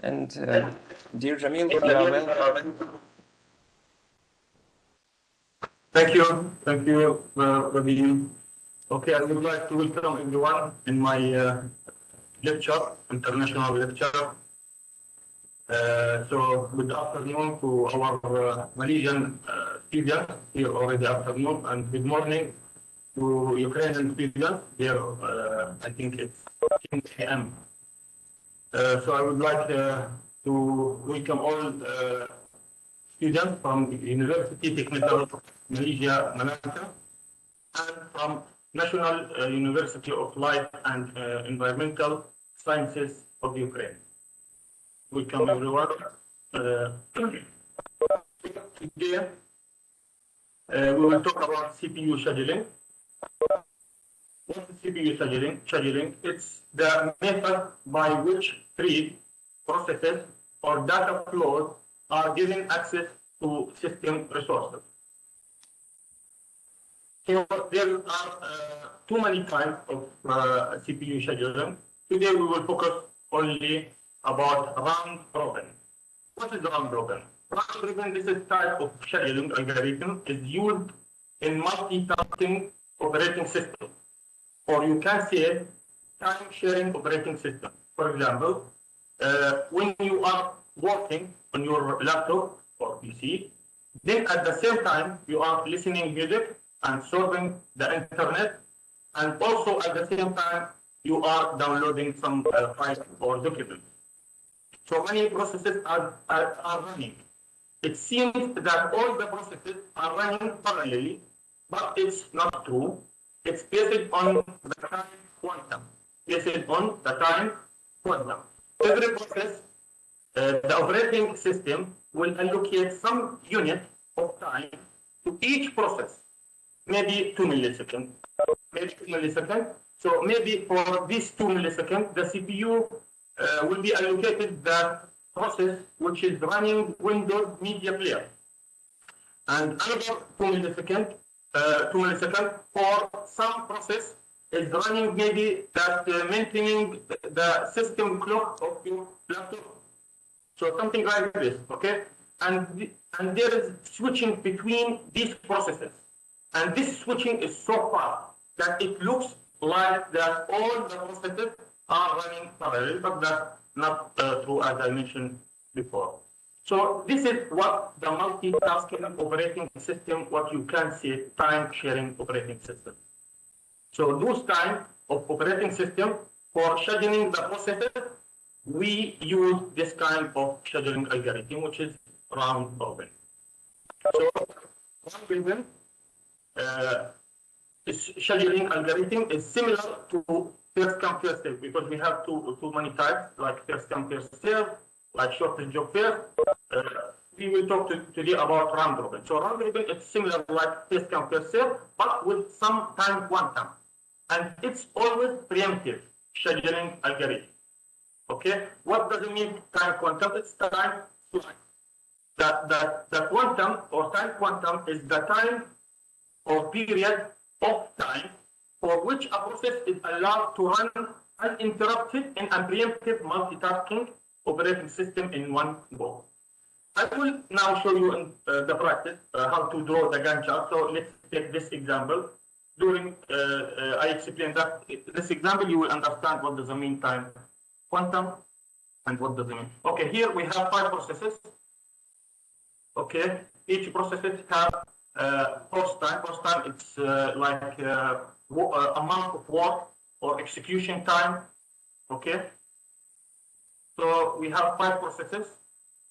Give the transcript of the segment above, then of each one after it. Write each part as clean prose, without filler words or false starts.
And dear Jamil, farewell. Thank you. Thank you, Ravi. Okay, I would like to welcome everyone in my lecture, international lecture. So good afternoon to our Malaysian students here already afternoon, and good morning to Ukrainian students here. I think it's 10 a.m. So I would like to welcome all students from University Technical Malaysia, Malacca, and from National University of Life and Environmental Sciences of Ukraine. Welcome everyone. Today we will talk about CPU scheduling. What is CPU scheduling? It's the method by which three processes or data flows are given access to system resources. So there are too many types of CPU scheduling. Today we will focus only about round robin. What is round robin? Round robin, this is type of scheduling algorithm is used in multitasking operating system, or you can say time sharing operating system. For example, when you are working on your laptop or PC, then at the same time you are listening music and surfing the internet, and also at the same time you are downloading some files or documents. So many processes are running. It seems that all the processes are running parallelly, but it's not true. It's based on the time quantum. Every process, the operating system will allocate some unit of time to each process, maybe 2 milliseconds, So maybe for these 2 milliseconds, the CPU will be allocated the process which is running Windows Media Player, and another 2 milliseconds for some process is running maybe that maintaining the system clock of your laptop. So something like this, okay? And there is switching between these processes. And this switching is so fast that it looks like that all the processes are running parallel, but that's not true, as I mentioned before. So this is what the multitasking operating system, what you can say, time sharing operating system. So those kind of operating system for scheduling the processes, we use this kind of scheduling algorithm, which is round robin. So round robin scheduling algorithm is similar to first come first serve, because we have too many types, like first come first serve, like shortest job first. We will talk today about round robin. So round robin is similar like first come first serve, but with some time quantum, and it's always preemptive scheduling algorithm. Okay, what does it mean time quantum? It's time slice. The quantum or time quantum is the time or period of time for which a process is allowed to run uninterrupted in a preemptive multitasking operating system in one go. I will now show you in the practice how to draw the Gantt chart. So let's take this example. During I explain that this example, you will understand what does it mean time quantum and what does it mean. Okay, here we have 5 processes. Okay, each process have post time. Post time, it's like amount of work or execution time. Okay, so we have 5 processes.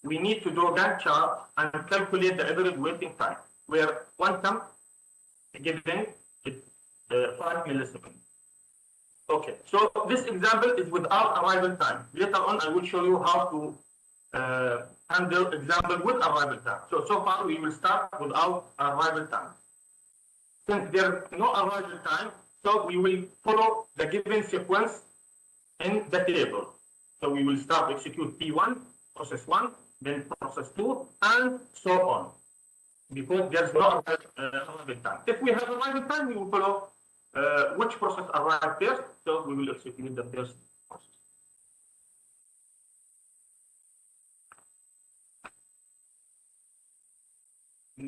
We need to do Gantt chart and calculate the average waiting time, where quantum given is 5 milliseconds. Okay, so this example is without arrival time. Later on, I will show you how to handle example with arrival time. So far we will start without arrival time. Since there is no arrival time, so we will follow the given sequence in the table. So we will start execute P1, process 1, then process 2, and so on. Because there's no arrival time. If we have arrival time, we will follow which process arrived first, so we will execute the first process.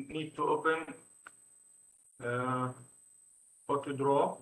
need to open AutoDraw.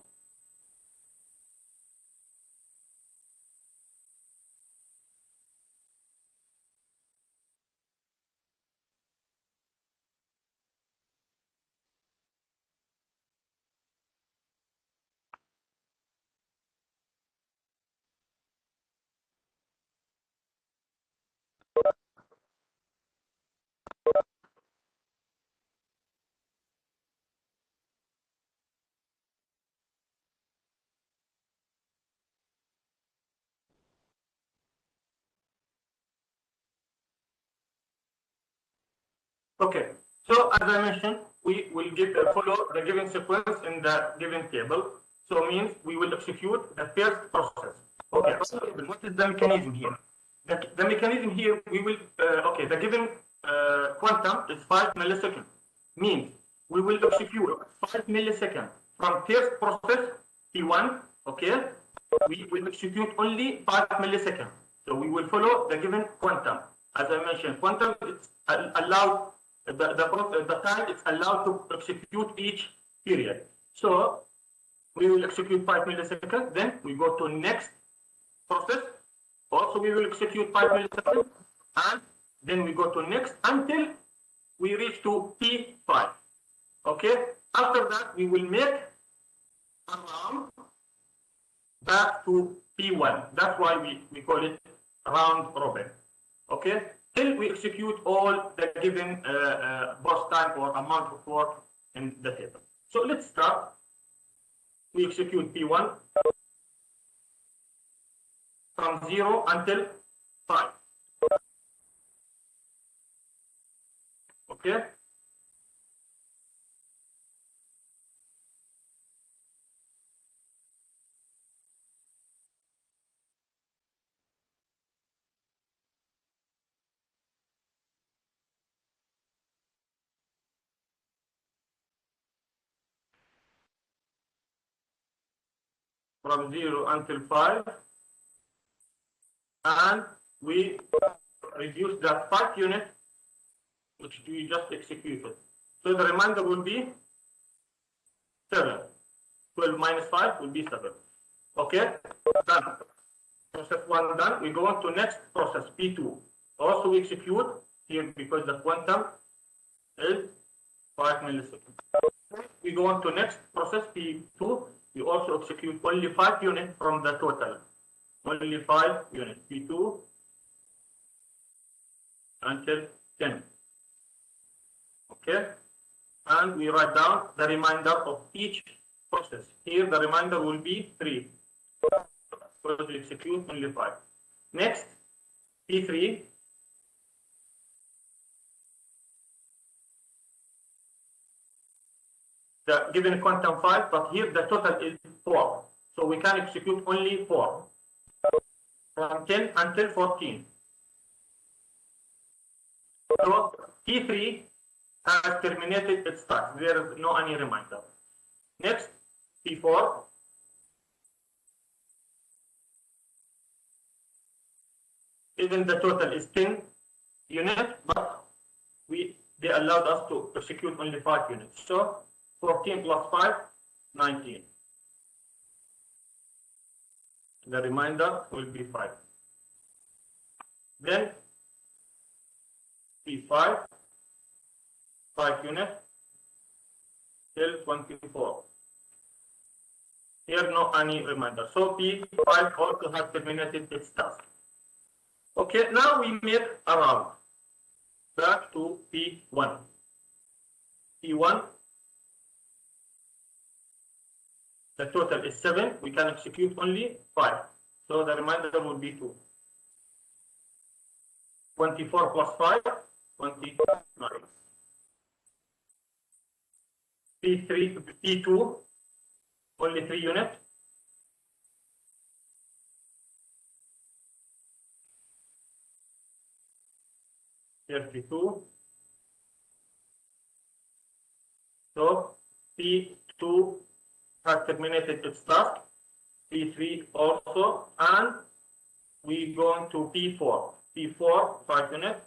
Okay, so as I mentioned, we will follow the given sequence in the given table. So means we will execute the first process. Okay, what is the mechanism here? The mechanism here, we will, okay, the given quantum is 5 milliseconds. Means we will execute 5 milliseconds from first process P1, okay? We will execute only 5 milliseconds. So we will follow the given quantum. As I mentioned, quantum is allowed, the time is allowed to execute each period. So we will execute 5 milliseconds, then we go to next process. Also, we will execute 5 milliseconds, and then we go to next until we reach to P5. Okay. After that, we will make a round back to P1. That's why we call it round robin. Okay. Till we execute all the given burst time or amount of work in the table. So let's start. We execute P1 from 0 until 5. Okay. From 0 until 5, and we reduce that 5 unit which we just executed. So the remainder will be 7. 12 minus 5 will be 7. Okay, done. Process 1 done. We go on to next process, P2. Also we execute here because the quantum is 5 milliseconds. We go on to next process, P2. We also execute only 5 units from the total. Only 5 units, P2 until 10. Okay, and we write down the remainder of each process. Here the remainder will be 3. Because we execute only 5. Next, P3. The given quantum 5, but here the total is 4. So we can execute only 4. From 10 until 14. So T3 has terminated its task. There is no any reminder. Next, P4. Even the total is 10 units, but they allowed us to execute only 5 units. So 14 plus 5, 19. The remainder will be 5. Then P5, 5 units till 24. Here no any remainder. So P5 also has terminated its task. Okay, now we make a round back to P1. P1, the total is 7. We can execute only 5. So the remainder will be 2. 24 plus 5, 29. P3, P2, only 3 units. P2. So P2 has terminated its task. P3 also, and we go on to P4. P4, 5 units.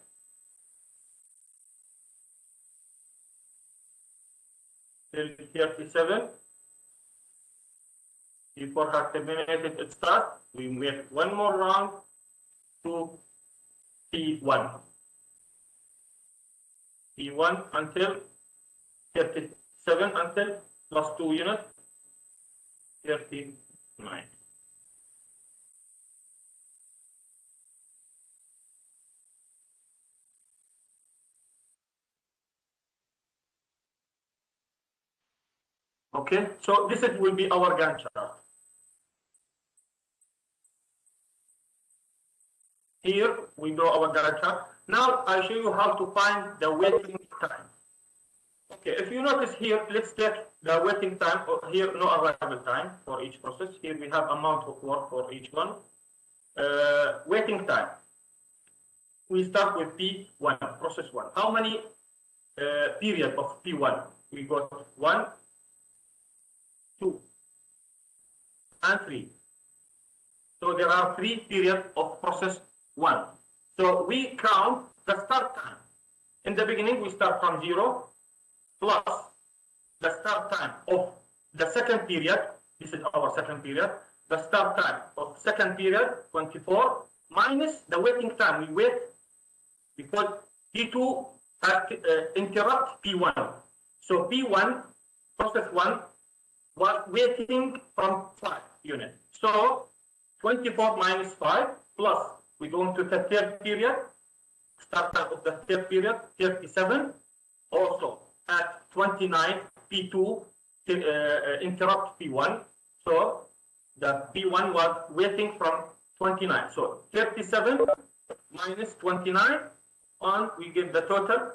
until 37. Before has terminated its task, we make one more round to P1. P1 until 37 until plus 2 units, 39. Okay, so this will be our Gantt chart. Here we draw our Gantt chart. Now I show you how to find the waiting time. Okay, if you notice here, let's take the waiting time. Here, no arrival time for each process. Here we have amount of work for each one. Waiting time. We start with P1, process 1. How many period of P1? We got 1, 2, and 3. So there are 3 periods of process 1. So we count the start time. In the beginning, we start from 0 plus the start time of the second period. This is our second period. The start time of second period, 24, minus the waiting time. We wait because P2 interrupt P1. So P1, process 1, was waiting from 5 units. So 24 minus 5 plus, we go into the third period, start time of the third period, 37. Also at 29, P2 interrupt P1. So the P1 was waiting from 29. So 37 minus 29, and we get the total.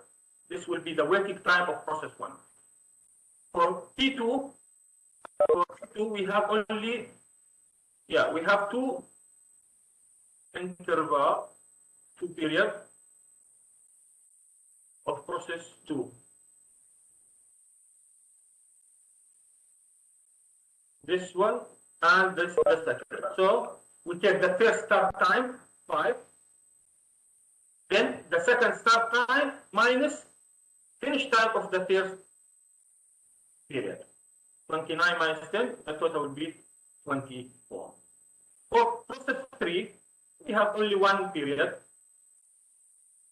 This will be the waiting time of process 1. For P2, we have only, we have 2 interval, 2 periods of process 2. This one and this the second. So we take the first start time, 5. Then the second start time minus finish time of the first period. 29 minus 10, the total will be 24. For process 3, we have only 1 period.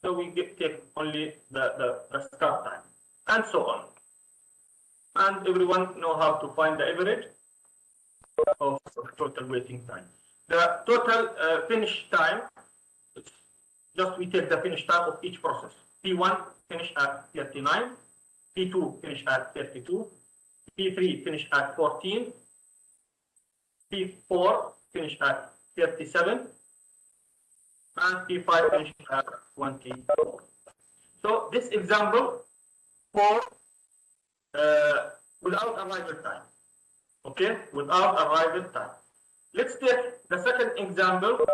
So we take only the start time, and so on. And everyone know how to find the average of total waiting time. The total finish time, just we take the finish time of each process. P1 finish at 39, P2 finish at 32, P3 finish at 14, P4 finish at 37, and P5 finish at 24. So this example for without arrival time. Okay, without arrival time. Let's take the second example